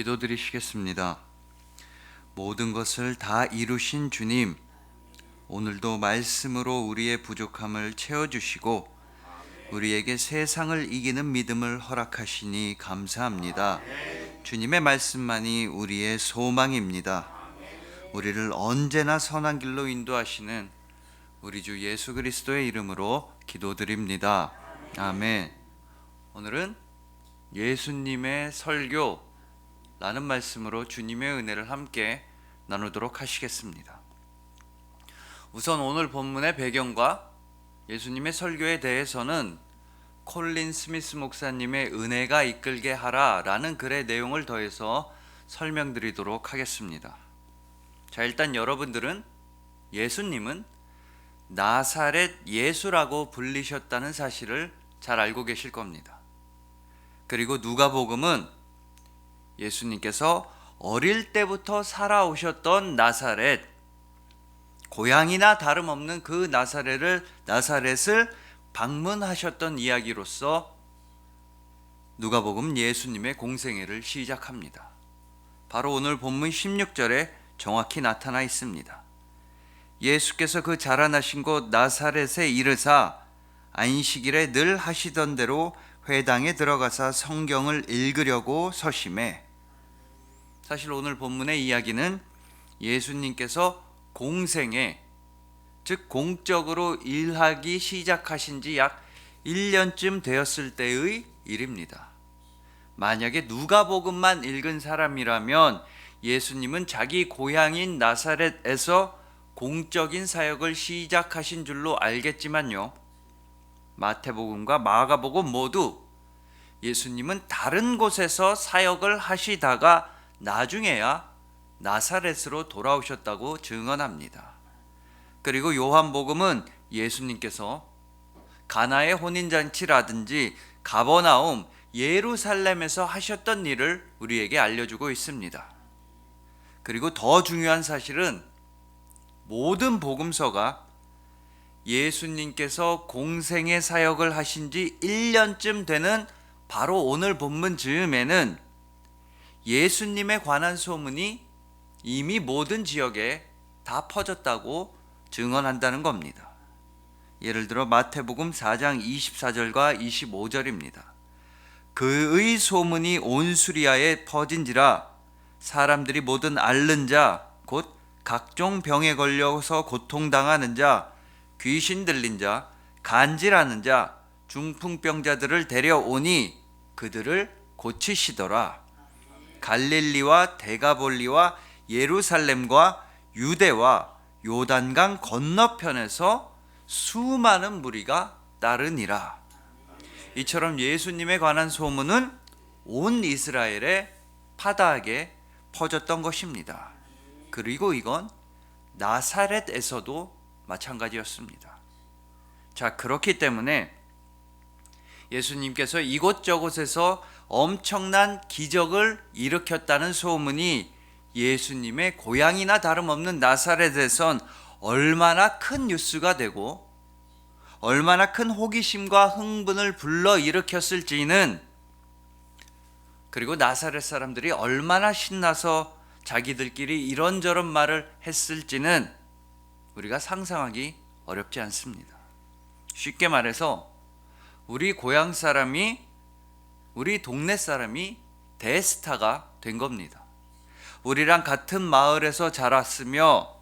기도드리시겠습니다. 모든 것을 다 이루신 주님, 오늘도 말씀으로 우리의 부족함을 채워주시고 우리에게 세상을 이기는 믿음을 허락하시니 감사합니다. 주님의 말씀만이 우리의 소망입니다. 우리를 언제나 선한 길로 인도하시는 우리 주 예수 그리스도의 이름으로 기도드립니다. 아멘. 오늘은 예수님의 설교라는 말씀으로 주님의 은혜를 함께 나누도록 하시겠습니다. 우선 오늘 본문의 배경과 예수님의 설교에 대해서는 콜린 스미스 목사님의 은혜가 이끌게 하라 라는 글의 내용을 더해서 설명드리도록 하겠습니다. 자, 일단 여러분들은 예수님은 나사렛 예수라고 불리셨다는 사실을 잘 알고 계실 겁니다. 그리고 누가복음은 예수님께서 어릴 때부터 살아오셨던 나사렛, 고향이나 다름없는 그 나사렛을 방문하셨던 이야기로서 누가복음 예수님의 공생애를 시작합니다. 바로 오늘 본문 16절에 정확히 나타나 있습니다. 예수께서 그 자라나신 곳 나사렛에 이르사 안식일에 늘 하시던 대로 회당에 들어가사 성경을 읽으려고 서심해. 사실 오늘 본문의 이야기는 예수님께서 공생애, 즉 공적으로 일하기 시작하신 지 약 1년쯤 되었을 때의 일입니다. 만약에 누가복음만 읽은 사람이라면 예수님은 자기 고향인 나사렛에서 공적인 사역을 시작하신 줄로 알겠지만요, 마태복음과 마가복음 모두 예수님은 다른 곳에서 사역을 하시다가 나중에야 나사렛으로 돌아오셨다고 증언합니다. 그리고 요한복음은 예수님께서 가나의 혼인잔치라든지 가버나움, 예루살렘에서 하셨던 일을 우리에게 알려주고 있습니다. 그리고 더 중요한 사실은 모든 복음서가 예수님께서 공생의 사역을 하신 지 1년쯤 되는 바로 오늘 본문 즈음에는 예수님에 관한 소문이 이미 모든 지역에 다 퍼졌다고 증언한다는 겁니다. 예를 들어 마태복음 4장 24절과 25절입니다. 그의 소문이 온 수리아에 퍼진지라 사람들이 모든 앓는 자, 곧 각종 병에 걸려서 고통당하는 자, 귀신 들린 자, 간질하는 자, 중풍병자들을 데려오니 그들을 고치시더라. 갈릴리와 데가볼리와 예루살렘과 유대와 요단강 건너편에서 수많은 무리가 따르니라. 이처럼 예수님에 관한 소문은 온 이스라엘에 파다하게 퍼졌던 것입니다. 그리고 이건 나사렛에서도 마찬가지였습니다. 자, 그렇기 때문에 예수님께서 이곳저곳에서 엄청난 기적을 일으켰다는 소문이 예수님의 고향이나 다름없는 나사렛에선 얼마나 큰 뉴스가 되고 얼마나 큰 호기심과 흥분을 불러일으켰을지는, 그리고 나사렛 사람들이 얼마나 신나서 자기들끼리 이런저런 말을 했을지는 우리가 상상하기 어렵지 않습니다. 쉽게 말해서 우리 고향 사람이, 우리 동네 사람이 대스타가 된 겁니다. 우리랑 같은 마을에서 자랐으며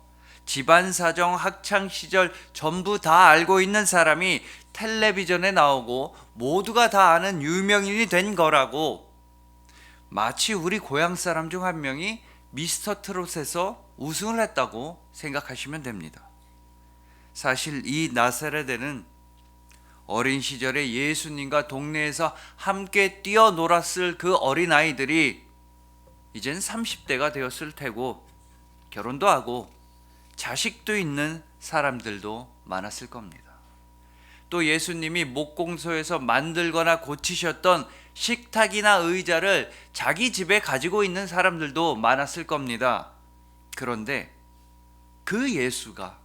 집안 사정, 학창 시절 전부 다 알고 있는 사람이 텔레비전에 나오고 모두가 다 아는 유명인이 된 거라고, 마치 우리 고향 사람 중 한 명이 미스터 트롯에서 우승을 했다고 생각하시면 됩니다. 사실 이 나사렛에는 어린 시절에 예수님과 동네에서 함께 뛰어놀았을 그 어린아이들이 이젠 30대가 되었을 테고 결혼도 하고 자식도 있는 사람들도 많았을 겁니다. 또 예수님이 목공소에서 만들거나 고치셨던 식탁이나 의자를 자기 집에 가지고 있는 사람들도 많았을 겁니다. 그런데 그 예수가,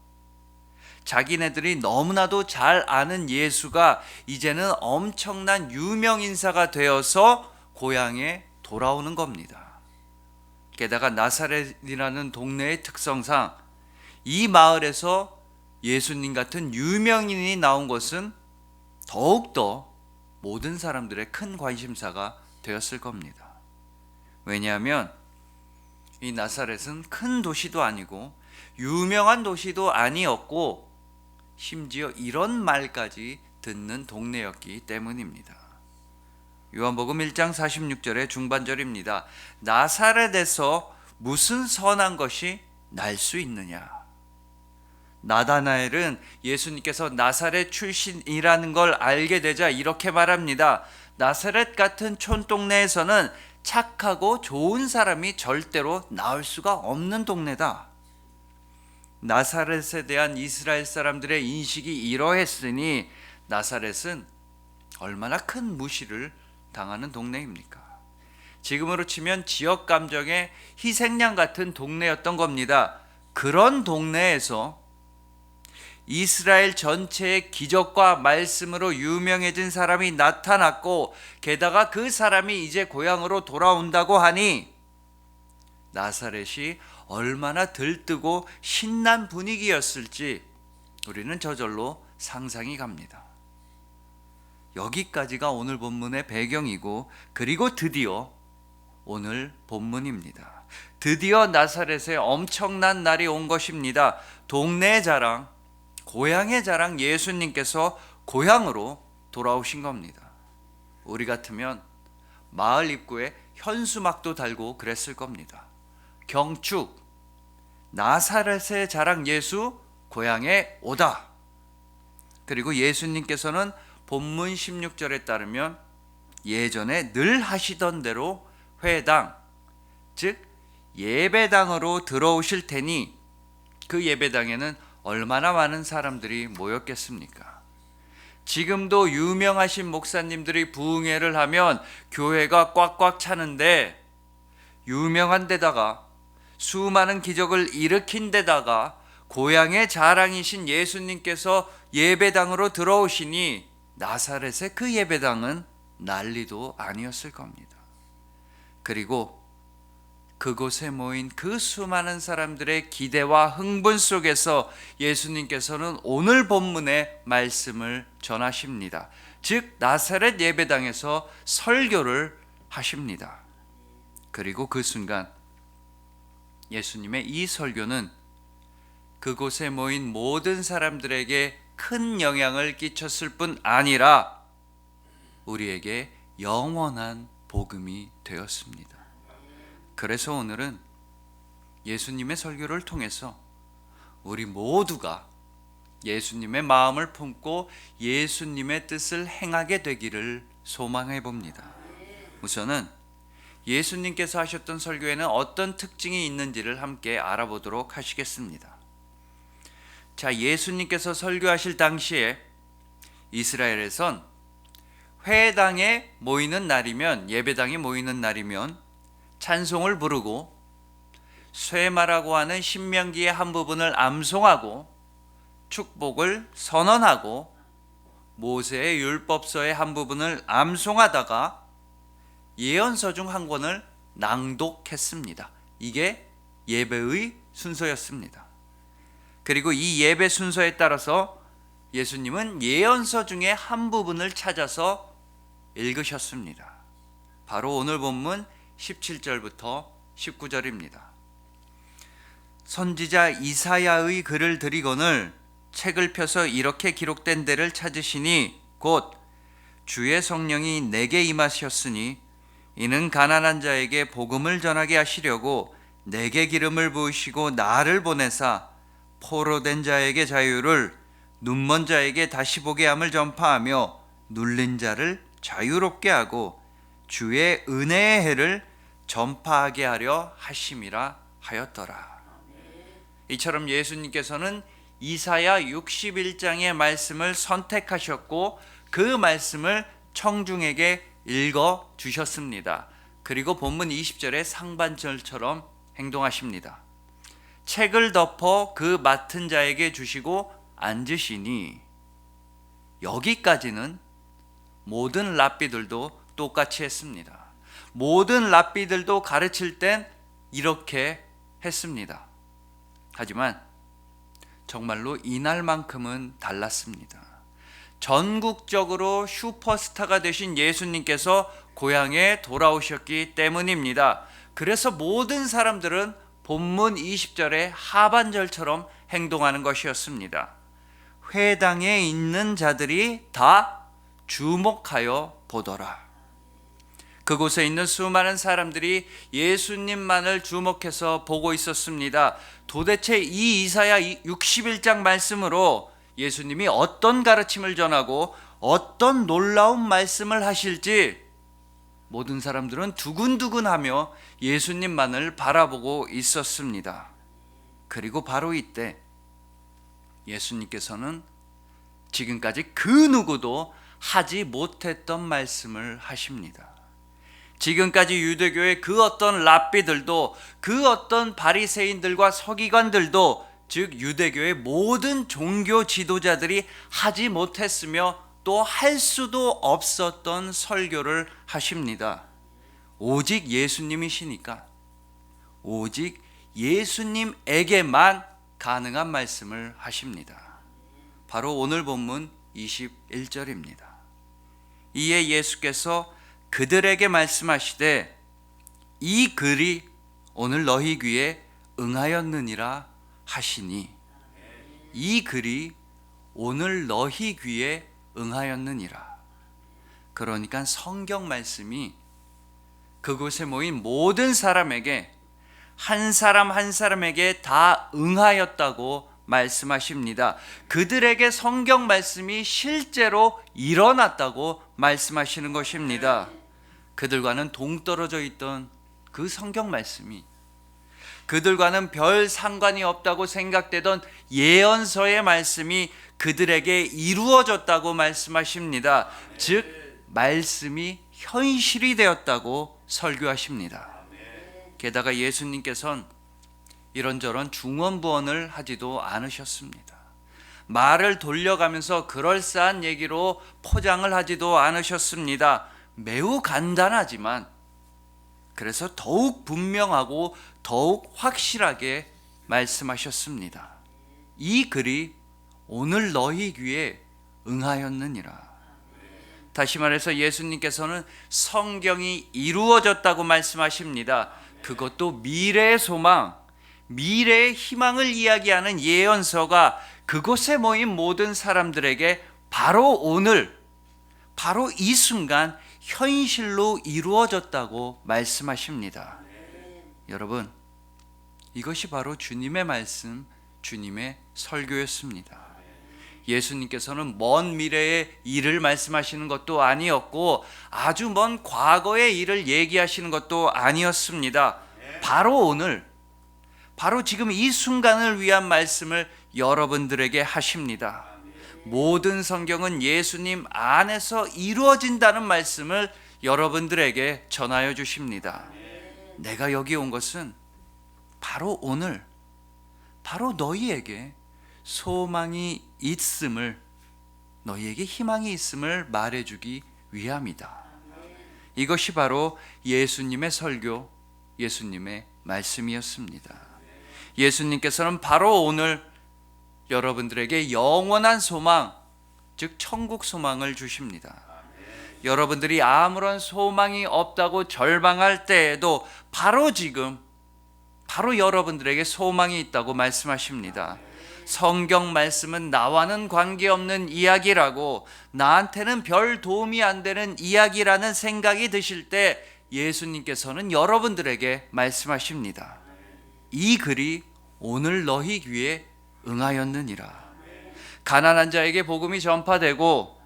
자기네들이 너무나도 잘 아는 예수가 이제는 엄청난 유명인사가 되어서 고향에 돌아오는 겁니다. 게다가 나사렛이라는 동네의 특성상 이 마을에서 예수님 같은 유명인이 나온 것은 더욱더 모든 사람들의 큰 관심사가 되었을 겁니다. 왜냐하면 이 나사렛은 큰 도시도 아니고 유명한 도시도 아니었고 심지어 이런 말까지 듣는 동네였기 때문입니다. 요한복음 1장 46절의 중반절입니다. 나사렛에서 무슨 선한 것이 날 수 있느냐? 나다나엘은 예수님께서 나사렛 출신이라는 걸 알게 되자 이렇게 말합니다. 나사렛 같은 촌동네에서는 착하고 좋은 사람이 절대로 나올 수가 없는 동네다. 나사렛에 대한 이스라엘 사람들의 인식이 이러했으니 나사렛은 얼마나 큰 무시를 당하는 동네입니까? 지금으로 치면 지역 감정의 희생양 같은 동네였던 겁니다. 그런 동네에서 이스라엘 전체의 기적과 말씀으로 유명해진 사람이 나타났고 게다가 그 사람이 이제 고향으로 돌아온다고 하니 나사렛이 얼마나 들뜨고 신난 분위기였을지 우리는 저절로 상상이 갑니다. 여기까지가 오늘 본문의 배경이고 그리고 드디어 오늘 본문입니다. 드디어 나사렛에 엄청난 날이 온 것입니다. 동네의 자랑, 고향의 자랑 예수님께서 고향으로 돌아오신 겁니다. 우리 같으면 마을 입구에 현수막도 달고 그랬을 겁니다. 경축, 나사렛의 자랑 예수, 고향에 오다. 그리고 예수님께서는 본문 16절에 따르면 예전에 늘 하시던 대로 회당, 즉 예배당으로 들어오실 테니 그 예배당에는 얼마나 많은 사람들이 모였겠습니까? 지금도 유명하신 목사님들이 부흥회를 하면 교회가 꽉꽉 차는데 유명한 데다가 수많은 기적을 일으킨 데다가 고향의 자랑이신 예수님께서 예배당으로 들어오시니 나사렛의 그 예배당은 난리도 아니었을 겁니다. 그리고 그곳에 모인 그 수많은 사람들의 기대와 흥분 속에서 예수님께서는 오늘 본문의 말씀을 전하십니다. 즉 나사렛 예배당에서 설교를 하십니다. 그리고 그 순간 예수님의 이 설교는 그곳에 모인 모든 사람들에게 큰 영향을 끼쳤을 뿐 아니라 우리에게 영원한 복음이 되었습니다. 그래서 오늘은 예수님의 설교를 통해서 우리 모두가 예수님의 마음을 품고 예수님의 뜻을 행하게 되기를 소망해 봅니다. 우선은 예수님께서 하셨던 설교에는 어떤 특징이 있는지를 함께 알아보도록 하시겠습니다. 자, 예수님께서 설교하실 당시에 이스라엘에선 회당에 모이는 날이면, 예배당에 모이는 날이면 찬송을 부르고 쇠마라고 하는 신명기의 한 부분을 암송하고 축복을 선언하고 모세의 율법서의 한 부분을 암송하다가 예언서 중 한 권을 낭독했습니다. 이게 예배의 순서였습니다. 그리고 이 예배 순서에 따라서 예수님은 예언서 중에 한 부분을 찾아서 읽으셨습니다. 바로 오늘 본문 17절부터 19절입니다. 선지자 이사야의 글을 드리거늘 책을 펴서 이렇게 기록된 데를 찾으시니 곧 주의 성령이 내게 임하셨으니 이는 가난한 자에게 복음을 전하게 하시려고 내게 기름을 부으시고 나를 보내사 포로된 자에게 자유를, 눈먼 자에게 다시 보게 함을 전파하며 눌린 자를 자유롭게 하고 주의 은혜의 해를 전파하게 하려 하심이라 하였더라. 이처럼 예수님께서는 이사야 61장의 말씀을 선택하셨고 그 말씀을 청중에게 읽어 주셨습니다. 그리고 본문 20절의 상반절처럼 행동하십니다. 책을 덮어 그 맡은 자에게 주시고 앉으시니, 여기까지는 모든 랍비들도 똑같이 했습니다. 모든 랍비들도 가르칠 땐 이렇게 했습니다. 하지만 정말로 이날만큼은 달랐습니다. 전국적으로 슈퍼스타가 되신 예수님께서 고향에 돌아오셨기 때문입니다. 그래서 모든 사람들은 본문 20절의 하반절처럼 행동하는 것이었습니다. 회당에 있는 자들이 다 주목하여 보더라. 그곳에 있는 수많은 사람들이 예수님만을 주목해서 보고 있었습니다. 도대체 이 이사야 61장 말씀으로 예수님이 어떤 가르침을 전하고 어떤 놀라운 말씀을 하실지 모든 사람들은 두근두근하며 예수님만을 바라보고 있었습니다. 그리고 바로 이때 예수님께서는 지금까지 그 누구도 하지 못했던 말씀을 하십니다. 지금까지 유대교의 그 어떤 랍비들도, 그 어떤 바리새인들과 서기관들도, 즉 유대교의 모든 종교 지도자들이 하지 못했으며 또 할 수도 없었던 설교를 하십니다. 오직 예수님이시니까, 오직 예수님에게만 가능한 말씀을 하십니다. 바로 오늘 본문 21절입니다. 이에 예수께서 그들에게 말씀하시되 이 글이 오늘 너희 귀에 응하였느니라 하시니, 이 글이 오늘 너희 귀에 응하였느니라. 그러니까 성경 말씀이 그곳에 모인 모든 사람에게, 한 사람 한 사람에게 다 응하였다고 말씀하십니다. 그들에게 성경 말씀이 실제로 일어났다고 말씀하시는 것입니다. 그들과는 동떨어져 있던 그 성경 말씀이, 그들과는 별 상관이 없다고 생각되던 예언서의 말씀이 그들에게 이루어졌다고 말씀하십니다. 즉 말씀이 현실이 되었다고 설교하십니다. 게다가 예수님께서는 이런저런 중언부언을 하지도 않으셨습니다. 말을 돌려가면서 그럴싸한 얘기로 포장을 하지도 않으셨습니다. 매우 간단하지만 그래서 더욱 분명하고 더욱 확실하게 말씀하셨습니다. 이 글이 오늘 너희 귀에 응하였느니라. 다시 말해서 예수님께서는 성경이 이루어졌다고 말씀하십니다. 그것도 미래의 소망, 미래의 희망을 이야기하는 예언서가 그곳에 모인 모든 사람들에게 바로 오늘, 바로 이 순간 현실로 이루어졌다고 말씀하십니다. 여러분, 이것이 바로 주님의 말씀, 주님의 설교였습니다. 예수님께서는 먼 미래의 일을 말씀하시는 것도 아니었고 아주 먼 과거의 일을 얘기하시는 것도 아니었습니다. 바로 오늘, 바로 지금 이 순간을 위한 말씀을 여러분들에게 하십니다. 모든 성경은 예수님 안에서 이루어진다는 말씀을 여러분들에게 전하여 주십니다. 내가 여기 온 것은 바로 오늘, 바로 너희에게 소망이 있음을, 너희에게 희망이 있음을 말해주기 위함이다. 이것이 바로 예수님의 설교, 예수님의 말씀이었습니다. 예수님께서는 바로 오늘 여러분들에게 영원한 소망, 즉 천국 소망을 주십니다. 여러분들이 아무런 소망이 없다고 절망할 때에도 바로 지금, 바로 여러분들에게 소망이 있다고 말씀하십니다. 성경 말씀은 나와는 관계없는 이야기라고, 나한테는 별 도움이 안 되는 이야기라는 생각이 드실 때 예수님께서는 여러분들에게 말씀하십니다. 이 글이 오늘 너희 귀에 응하였느니라. 가난한 자에게 복음이 전파되고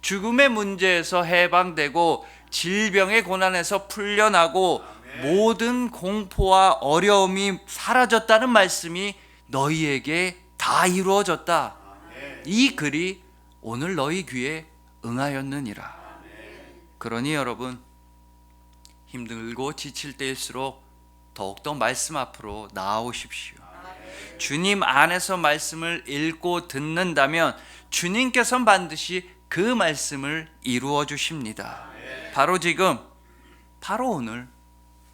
죽음의 문제에서 해방되고 질병의 고난에서 풀려나고 모든 공포와 어려움이 사라졌다는 말씀이 너희에게 다 이루어졌다. 이 글이 오늘 너희 귀에 응하였느니라. 그러니 여러분, 힘들고 지칠 때일수록 더욱더 말씀 앞으로 나아오십시오. 주님 안에서 말씀을 읽고 듣는다면 주님께서는 반드시 그 말씀을 이루어 주십니다. 바로 지금, 바로 오늘,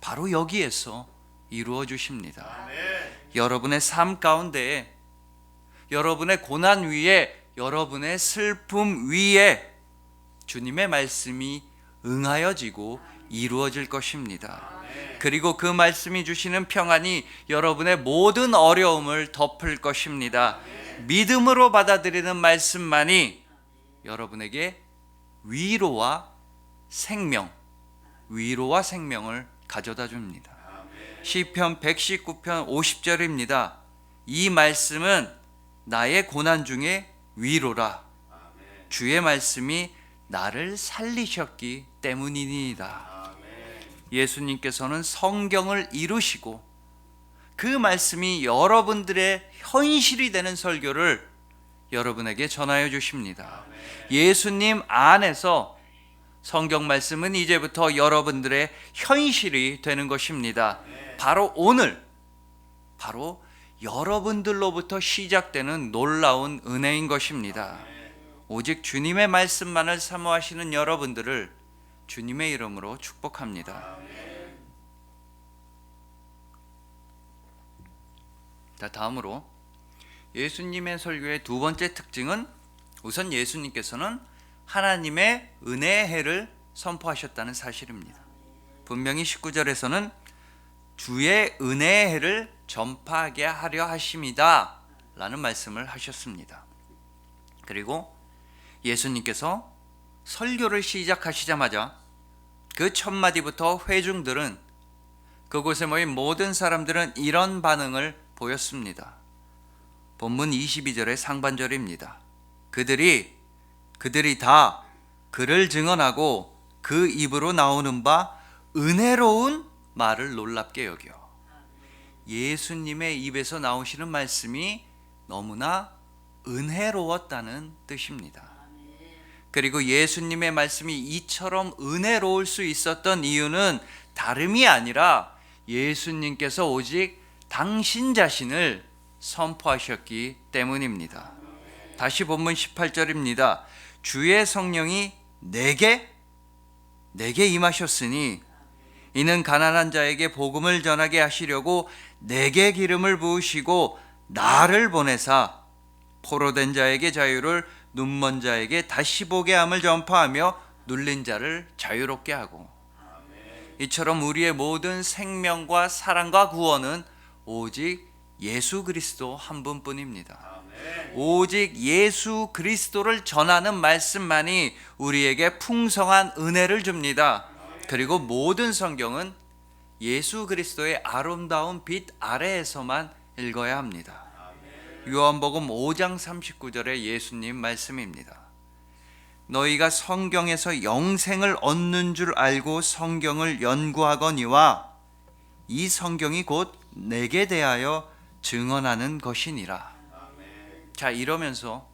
바로 여기에서 이루어 주십니다. 여러분의 삶 가운데에, 여러분의 고난 위에, 여러분의 슬픔 위에 주님의 말씀이 응하여지고 이루어질 것입니다. 그리고 그 말씀이 주시는 평안이 여러분의 모든 어려움을 덮을 것입니다. 믿음으로 받아들이는 말씀만이 여러분에게 위로와 생명을 가져다 줍니다. 시편 119편 50절입니다. 이 말씀은 나의 고난 중에 위로라. 주의 말씀이 나를 살리셨기 때문이니이다. 예수님께서는 성경을 이루시고 그 말씀이 여러분들의 현실이 되는 설교를 여러분에게 전하여 주십니다. 예수님 안에서 성경 말씀은 이제부터 여러분들의 현실이 되는 것입니다. 바로 오늘, 바로 여러분들로부터 시작되는 놀라운 은혜인 것입니다. 오직 주님의 말씀만을 사모하시는 여러분들을 주님의 이름으로 축복합니다. 자, 다음으로 예수님의 설교의 두 번째 특징은, 우선 예수님께서는 하나님의 은혜의 해를 선포하셨다는 사실입니다. 분명히 19절에서는 주의 은혜의 해를 전파하게 하려 하심이다 라는 말씀을 하셨습니다. 그리고 예수님께서 설교를 시작하시자마자 그 첫 마디부터 회중들은, 그곳에 모인 모든 사람들은 이런 반응을 보였습니다. 본문 22절의 상반절입니다. 그들이 다 그를 증언하고 그 입으로 나오는 바 은혜로운 말을 놀랍게 여겨. 예수님의 입에서 나오시는 말씀이 너무나 은혜로웠다는 뜻입니다. 그리고 예수님의 말씀이 이처럼 은혜로울 수 있었던 이유는 다름이 아니라 예수님께서 오직 당신 자신을 선포하셨기 때문입니다. 다시 본문 18절입니다. 주의 성령이 내게 임하셨으니 이는 가난한 자에게 복음을 전하게 하시려고 내게 기름을 부으시고 나를 보내사 포로된 자에게 자유를, 눈먼 자에게 다시 보게 함을 전파하며 눌린 자를 자유롭게 하고. 이처럼 우리의 모든 생명과 사랑과 구원은 오직 예수 그리스도 한 분뿐입니다. 오직 예수 그리스도를 전하는 말씀만이 우리에게 풍성한 은혜를 줍니다. 그리고 모든 성경은 예수 그리스도의 아름다운 빛 아래에서만 읽어야 합니다. 요한복음 5장 39절의 예수님 말씀입니다. 너희가 성경에서 영생을 얻는 줄 알고 성경을 연구하거니와 이 성경이 곧 내게 대하여 증언하는 것이니라. 자, 이러면서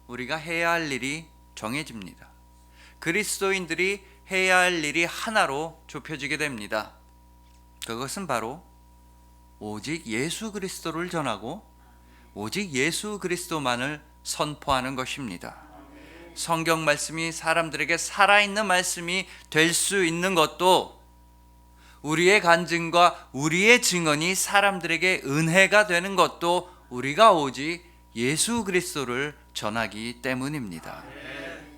우리가 해야 할 일이 정해집니다. 그리스도인들이 해야 할 일이 하나로 좁혀지게 됩니다. 그것은 바로 오직 예수 그리스도를 전하고 오직 예수 그리스도만을 선포하는 것입니다. 성경 말씀이 사람들에게 살아있는 말씀이 될 수 있는 것도, 우리의 간증과 우리의 증언이 사람들에게 은혜가 되는 것도 우리가 오직 예수 그리스도를 전하기 때문입니다.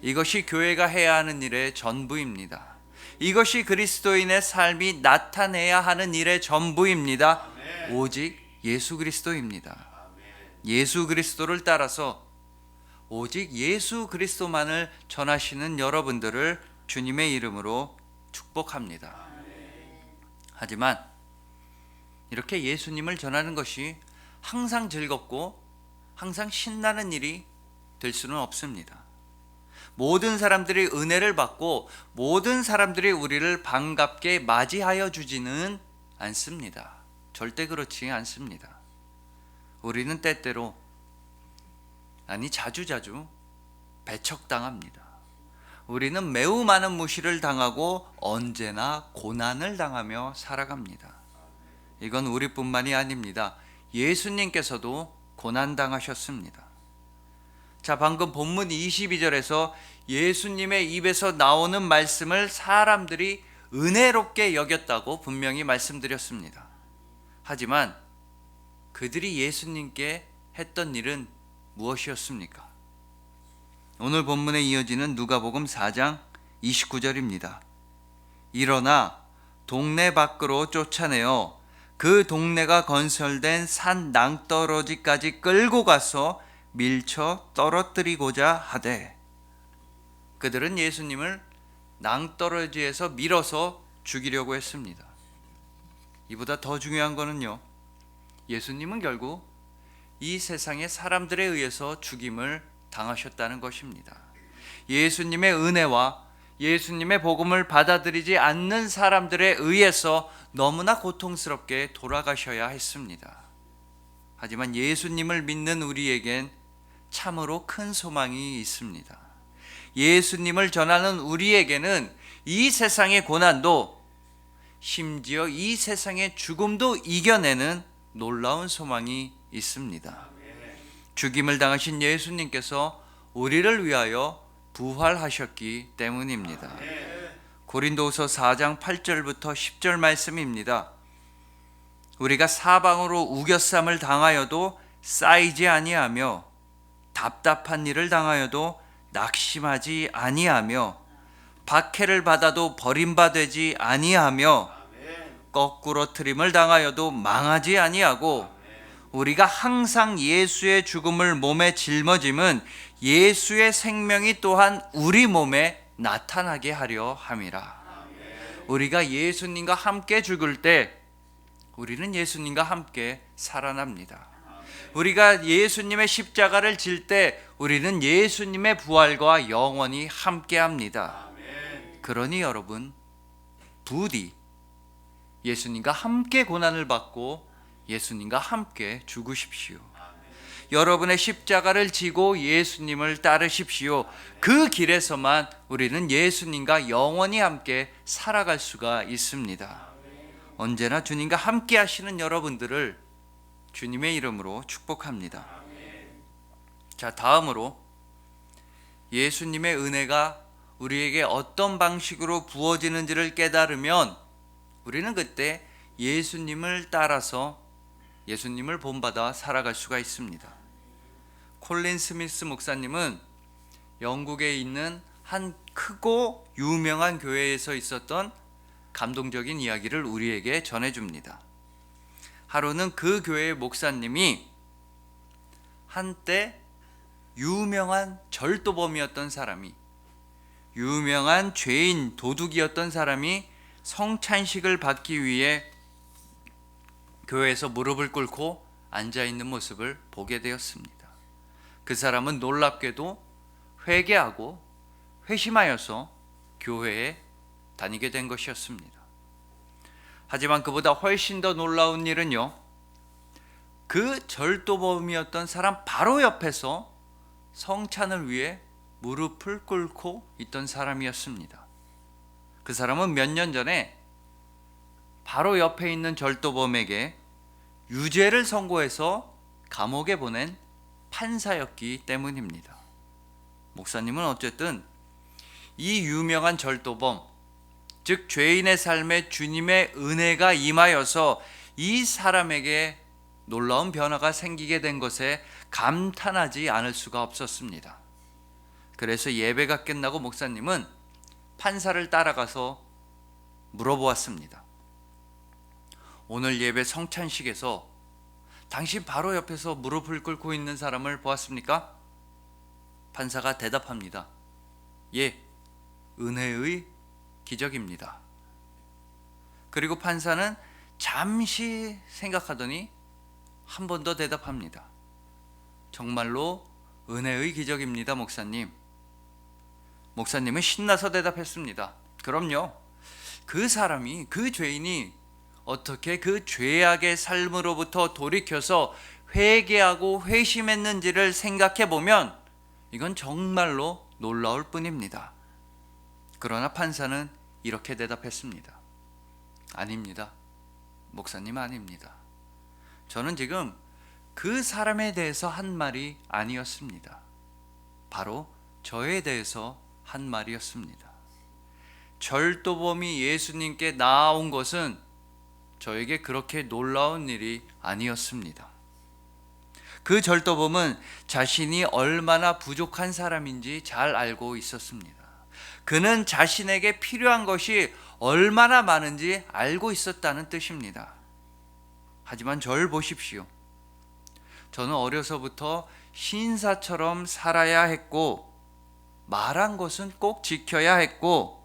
이것이 교회가 해야 하는 일의 전부입니다. 이것이 그리스도인의 삶이 나타내야 하는 일의 전부입니다. 오직 예수 그리스도입니다. 예수 그리스도를 따라서 오직 예수 그리스도만을 전하시는 여러분들을 주님의 이름으로 축복합니다. 하지만 이렇게 예수님을 전하는 것이 항상 즐겁고 항상 신나는 일이 될 수는 없습니다. 모든 사람들이 은혜를 받고 모든 사람들이 우리를 반갑게 맞이하여 주지는 않습니다. 절대 그렇지 않습니다. 우리는 때때로, 아니 자주자주 배척당합니다. 우리는 매우 많은 무시를 당하고 언제나 고난을 당하며 살아갑니다. 이건 우리뿐만이 아닙니다. 예수님께서도 고난당하셨습니다. 자, 방금 본문 22절에서 예수님의 입에서 나오는 말씀을 사람들이 은혜롭게 여겼다고 분명히 말씀드렸습니다. 하지만 그들이 예수님께 했던 일은 무엇이었습니까? 오늘 본문에 이어지는 누가복음 4장 29절입니다. 일어나 동네 밖으로 쫓아내어 그 동네가 건설된 산 낭떠러지까지 끌고 가서 밀쳐 떨어뜨리고자 하되, 그들은 예수님을 낭떠러지에서 밀어서 죽이려고 했습니다. 이보다 더 중요한 거는요, 예수님은 결국 이 세상의 사람들에 의해서 죽임을 당하셨다는 것입니다. 예수님의 은혜와 예수님의 복음을 받아들이지 않는 사람들에 의해서 너무나 고통스럽게 돌아가셔야 했습니다. 하지만 예수님을 믿는 우리에겐 참으로 큰 소망이 있습니다. 예수님을 전하는 우리에게는 이 세상의 고난도, 심지어 이 세상의 죽음도 이겨내는 놀라운 소망이 있습니다. 죽임을 당하신 예수님께서 우리를 위하여 부활하셨기 때문입니다. 고린도후서 4장 8절부터 10절 말씀입니다. 우리가 사방으로 우겨쌈을 당하여도 쌓이지 아니하며, 답답한 일을 당하여도 낙심하지 아니하며, 박해를 받아도 버림받지 아니하며, 거꾸로 트림을 당하여도 망하지 아니하고, 우리가 항상 예수의 죽음을 몸에 짊어짐은 예수의 생명이 또한 우리 몸에 나타나게 하려 함이라. 우리가 예수님과 함께 죽을 때 우리는 예수님과 함께 살아납니다. 우리가 예수님의 십자가를 질 때 우리는 예수님의 부활과 영원히 함께합니다. 그러니 여러분, 부디 예수님과 함께 고난을 받고 예수님과 함께 죽으십시오. 여러분의 십자가를 지고 예수님을 따르십시오. 그 길에서만 우리는 예수님과 영원히 함께 살아갈 수가 있습니다. 언제나 주님과 함께 하시는 여러분들을 주님의 이름으로 축복합니다. 자, 다음으로 예수님의 은혜가 우리에게 어떤 방식으로 부어지는지를 깨달으면 우리는 그때 예수님을 따라서 예수님을 본받아 살아갈 수가 있습니다. 콜린 스미스 목사님은 영국에 있는 한 크고 유명한 교회에서 있었던 감동적인 이야기를 우리에게 전해줍니다. 하루는 그 교회의 목사님이 한때 유명한 절도범이었던 사람이, 유명한 죄인 도둑이었던 사람이 성찬식을 받기 위해 교회에서 무릎을 꿇고 앉아있는 모습을 보게 되었습니다. 그 사람은 놀랍게도 회개하고 회심하여서 교회에 다니게 된 것이었습니다. 하지만 그보다 훨씬 더 놀라운 일은요, 그 절도범이었던 사람 바로 옆에서 성찬을 위해 무릎을 꿇고 있던 사람이었습니다. 그 사람은 몇 년 전에 바로 옆에 있는 절도범에게 유죄를 선고해서 감옥에 보낸 판사였기 때문입니다. 목사님은 어쨌든 이 유명한 절도범, 즉 죄인의 삶에 주님의 은혜가 임하여서 이 사람에게 놀라운 변화가 생기게 된 것에 감탄하지 않을 수가 없었습니다. 그래서 예배가 끝나고 목사님은 판사를 따라가서 물어보았습니다. 오늘 예배 성찬식에서 당신 바로 옆에서 무릎을 꿇고 있는 사람을 보았습니까? 판사가 대답합니다. 예, 은혜의 기적입니다. 그리고 판사는 잠시 생각하더니 한 번 더 대답합니다. 정말로 은혜의 기적입니다, 목사님. 목사님은 신나서 대답했습니다. 그럼요. 그 사람이, 그 죄인이 어떻게 그 죄악의 삶으로부터 돌이켜서 회개하고 회심했는지를 생각해 보면 이건 정말로 놀라울 뿐입니다. 그러나 판사는 이렇게 대답했습니다. 아닙니다. 목사님, 아닙니다. 저는 지금 그 사람에 대해서 한 말이 아니었습니다. 바로 저에 대해서 한 말이었습니다. 절도범이 예수님께 나아온 것은 저에게 그렇게 놀라운 일이 아니었습니다. 그 절도범은 자신이 얼마나 부족한 사람인지 잘 알고 있었습니다. 그는 자신에게 필요한 것이 얼마나 많은지 알고 있었다는 뜻입니다. 하지만 저를 보십시오. 저는 어려서부터 신사처럼 살아야 했고, 말한 것은 꼭 지켜야 했고,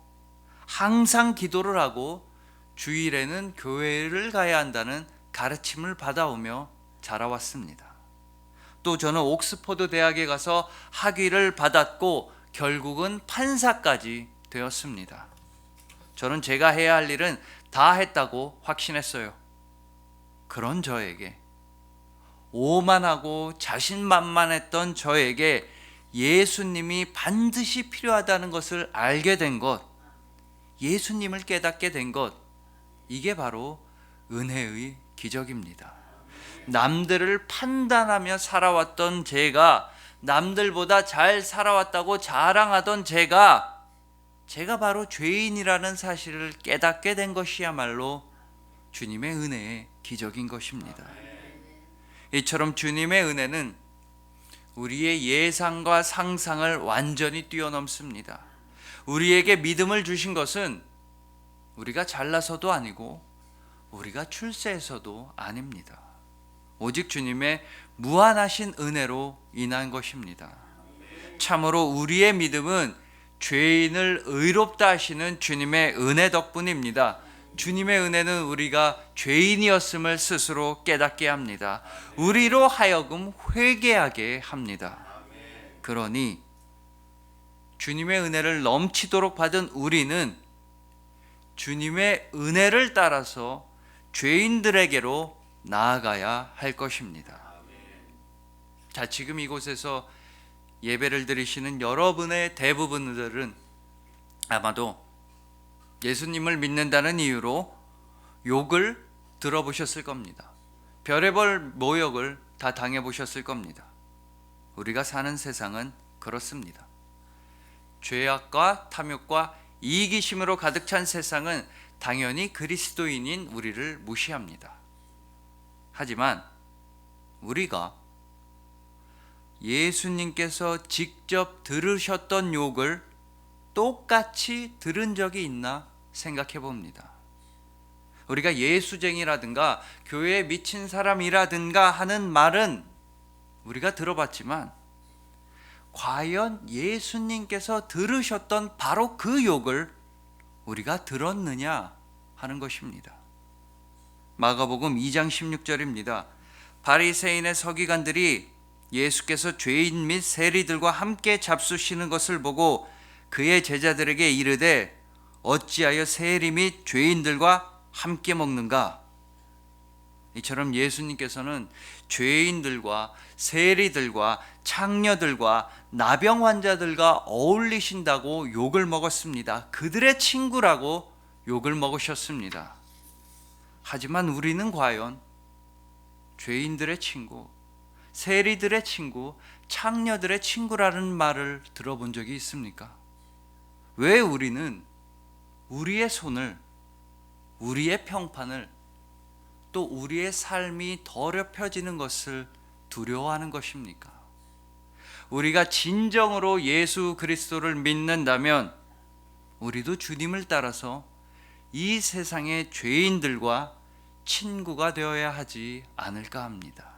항상 기도를 하고 주일에는 교회를 가야 한다는 가르침을 받아오며 자라왔습니다. 또 저는 옥스퍼드 대학에 가서 학위를 받았고 결국은 판사까지 되었습니다. 저는 제가 해야 할 일은 다 했다고 확신했어요. 그런 저에게, 오만하고 자신만만했던 저에게 예수님이 반드시 필요하다는 것을 알게 된 것, 예수님을 깨닫게 된 것, 이게 바로 은혜의 기적입니다. 남들을 판단하며 살아왔던 제가, 남들보다 잘 살아왔다고 자랑하던 제가 바로 죄인이라는 사실을 깨닫게 된 것이야말로 주님의 은혜의 기적인 것입니다. 이처럼 주님의 은혜는 우리의 예상과 상상을 완전히 뛰어넘습니다. 우리에게 믿음을 주신 것은 우리가 잘나서도 아니고 우리가 출세해서도 아닙니다. 오직 주님의 무한하신 은혜로 인한 것입니다. 참으로 우리의 믿음은 죄인을 의롭다 하시는 주님의 은혜 덕분입니다. 주님의 은혜는 우리가 죄인이었음을 스스로 깨닫게 합니다. 우리로 하여금 회개하게 합니다. 그러니 주님의 은혜를 넘치도록 받은 우리는 주님의 은혜를 따라서 죄인들에게로 나아가야 할 것입니다. 자, 지금 이곳에서 예배를 드리시는 여러분의 대부분들은 아마도 예수님을 믿는다는 이유로 욕을 들어보셨을 겁니다. 별의별 모욕을 다 당해보셨을 겁니다. 우리가 사는 세상은 그렇습니다. 죄악과 탐욕과 이기심으로 가득 찬 세상은 당연히 그리스도인인 우리를 무시합니다. 하지만 우리가 예수님께서 직접 들으셨던 욕을 똑같이 들은 적이 있나 생각해 봅니다. 우리가 예수쟁이라든가 교회에 미친 사람이라든가 하는 말은 우리가 들어봤지만 과연 예수님께서 들으셨던 바로 그 욕을 우리가 들었느냐 하는 것입니다. 마가복음 2장 16절입니다. 바리새인의 서기관들이 예수께서 죄인 및 세리들과 함께 잡수시는 것을 보고 그의 제자들에게 이르되 어찌하여 세리 및 죄인들과 함께 먹는가? 이처럼 예수님께서는 죄인들과 세리들과 창녀들과 나병 환자들과 어울리신다고 욕을 먹었습니다. 그들의 친구라고 욕을 먹으셨습니다. 하지만 우리는 과연 죄인들의 친구, 세리들의 친구, 창녀들의 친구라는 말을 들어본 적이 있습니까? 왜 우리는 우리의 손을, 우리의 평판을, 또 우리의 삶이 더럽혀지는 것을 두려워하는 것입니까? 우리가 진정으로 예수 그리스도를 믿는다면 우리도 주님을 따라서 이 세상의 죄인들과 친구가 되어야 하지 않을까 합니다.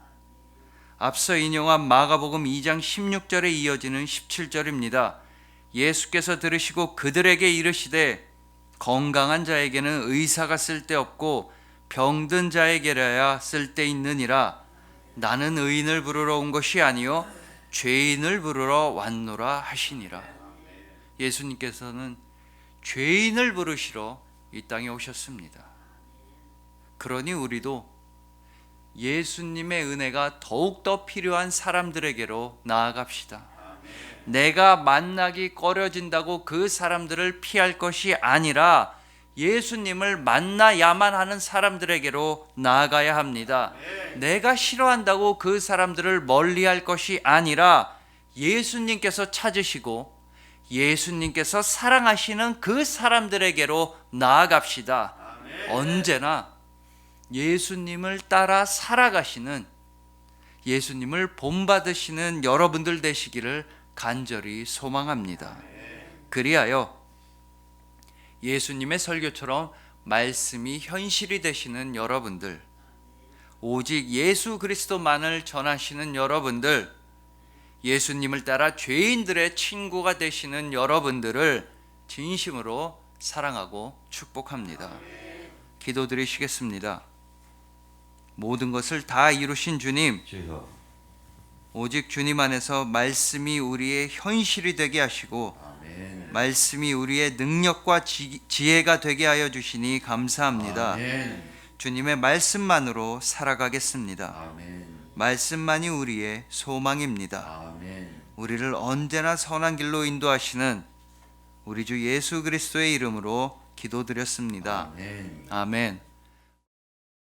앞서 인용한 마가복음 2장 16절에 이어지는 17절입니다. 예수께서 들으시고 그들에게 이르시되 건강한 자에게는 의사가 쓸데없고 병든 자에게라야 쓸데있느니라. 나는 의인을 부르러 온 것이 아니요 죄인을 부르러 왔노라 하시니라. 예수님께서는 죄인을 부르시러 이 땅에 오셨습니다. 그러니 우리도 예수님의 은혜가 더욱더 필요한 사람들에게로 나아갑시다. 내가 만나기 꺼려진다고 그 사람들을 피할 것이 아니라 예수님을 만나야만 하는 사람들에게로 나아가야 합니다. 내가 싫어한다고 그 사람들을 멀리할 것이 아니라 예수님께서 찾으시고 예수님께서 사랑하시는 그 사람들에게로 나아갑시다. 언제나 예수님을 따라 살아가시는, 예수님을 본받으시는 여러분들 되시기를 간절히 소망합니다. 그리하여 예수님의 설교처럼 말씀이 현실이 되시는 여러분들, 오직 예수 그리스도만을 전하시는 여러분들, 예수님을 따라 죄인들의 친구가 되시는 여러분들을 진심으로 사랑하고 축복합니다. 기도드리시겠습니다. 모든 것을 다 이루신 주님, 주여. 오직 주님 안에서 말씀이 우리의 현실이 되게 하시고 아멘. 말씀이 우리의 능력과 지혜가 되게 하여 주시니 감사합니다. 아멘. 주님의 말씀만으로 살아가겠습니다. 아멘. 말씀만이 우리의 소망입니다. 아멘. 우리를 언제나 선한 길로 인도하시는 우리 주 예수 그리스도의 이름으로 기도드렸습니다. 아멘. 아멘.